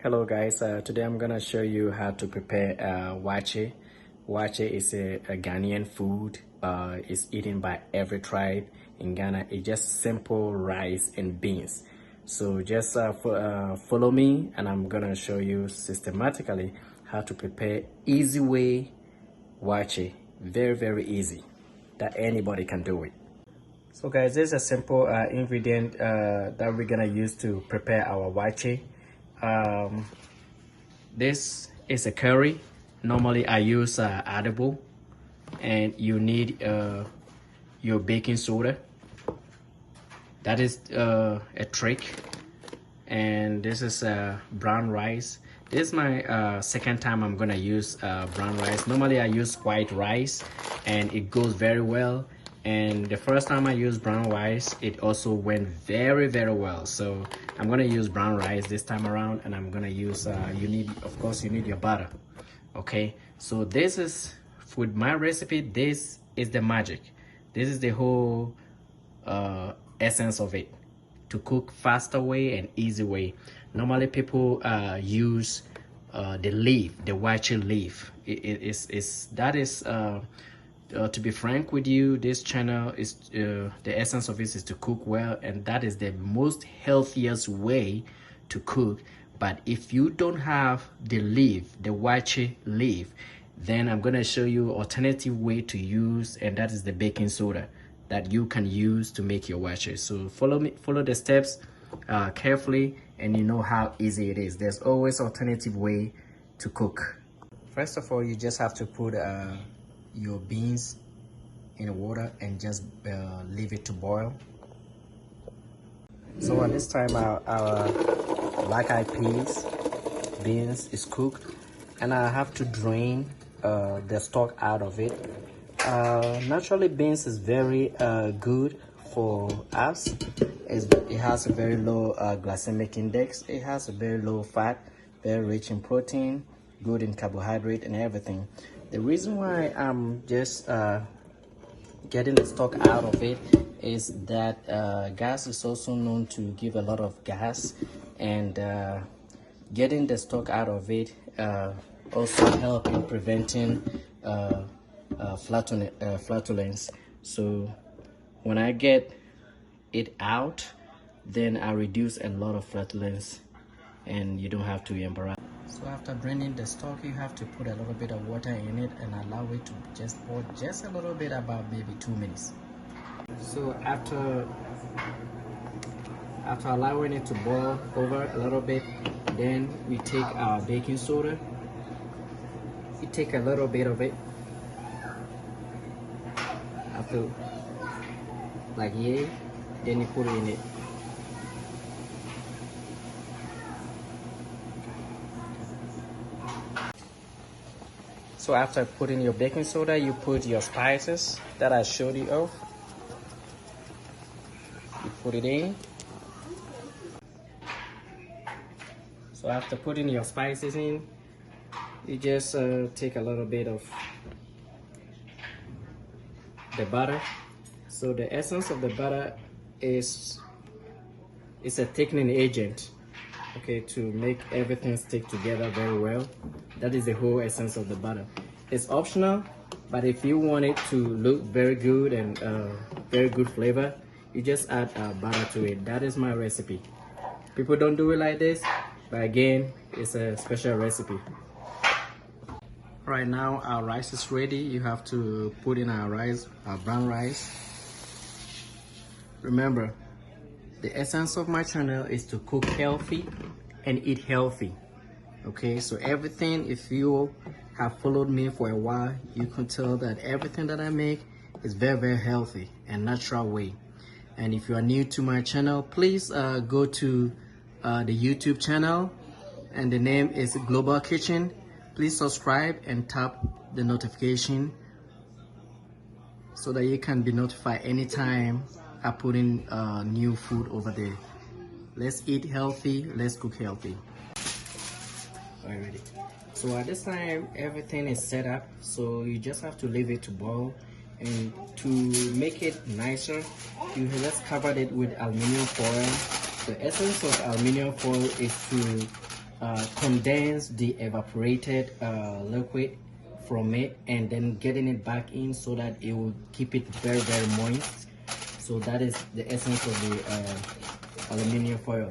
Hello guys, today I'm gonna show you how to prepare waakye. Waakye is a Ghanaian food. It's eaten by every tribe in Ghana. It's just simple rice and beans. So just follow me and I'm gonna show you systematically how to prepare easy way waakye. Very easy that anybody can do it. So guys, this is a simple ingredient that we're gonna use to prepare our waakye. This is a curry. Normally I use edible, and you need your baking soda. That is a trick. And this is brown rice. This is my second time I'm gonna use brown rice. Normally I use white rice and it goes very well, and the first time I used brown rice it also went very well. So I'm gonna use brown rice this time around, and I'm gonna use you need your butter. Okay, so this is with my recipe. This is the magic. This is the whole essence of it, to cook faster way and easy way. Normally people use the leaf, the waakye leaf. To be frank with you, this channel is the essence of it is to cook well, and that is the most healthiest way to cook. But if you don't have the leaf, the waakye leaf, then I'm going to show you alternative way to use, and that is the baking soda that you can use to make your waakye. So follow the steps carefully, and you know how easy it is. There's always alternative way to cook. First of all, you just have to put your beans in water and just leave it to boil. So at this time our black eyed beans is cooked, and I have to drain the stalk out of it. Naturally beans is very good for us. It has a very low glycemic index. It has a very low fat, very rich in protein, good in carbohydrate and everything. The reason why I'm just getting the stalk out of it is that gas is also known to give a lot of gas, and getting the stalk out of it also help in preventing flatulence. So when I get it out, then I reduce a lot of flatulence, and you don't have to be embarrassed. So after draining the stalk, you have to put a little bit of water in it and allow it to just boil just a little bit, about maybe 2 minutes. So after allowing it to boil over a little bit, then we take our baking soda. You take a little bit of it, after like here, then you put it in it. So after putting your baking soda, you put your spices that I showed you of. You put it in. So after putting your spices in, you just take a little bit of the butter. So the essence of the butter is a thickening agent, okay, to make everything stick together very well. That is the whole essence of the butter. It's optional, but if you want it to look very good and very good flavor, you just add butter to it. That is my recipe. People don't do it like this, but again, it's a special recipe. Right now our rice is ready. You have to put in our rice, our brown rice. Remember, the essence of my channel is to cook healthy and eat healthy. Okay, so everything, if you have followed me for a while, you can tell that everything that I make is very healthy and natural way. And if you are new to my channel, please go to the YouTube channel, and the name is Global Kitchen. Please subscribe and tap the notification so that you can be notified anytime I put in new food over there. Let's eat healthy, let's cook healthy. Alrighty. So at this time everything is set up, so you just have to leave it to boil. And to make it nicer, you just covered it with aluminum foil. The essence of aluminum foil is to condense the evaporated liquid from it and then getting it back in so that it will keep it very moist. So that is the essence of the aluminum foil.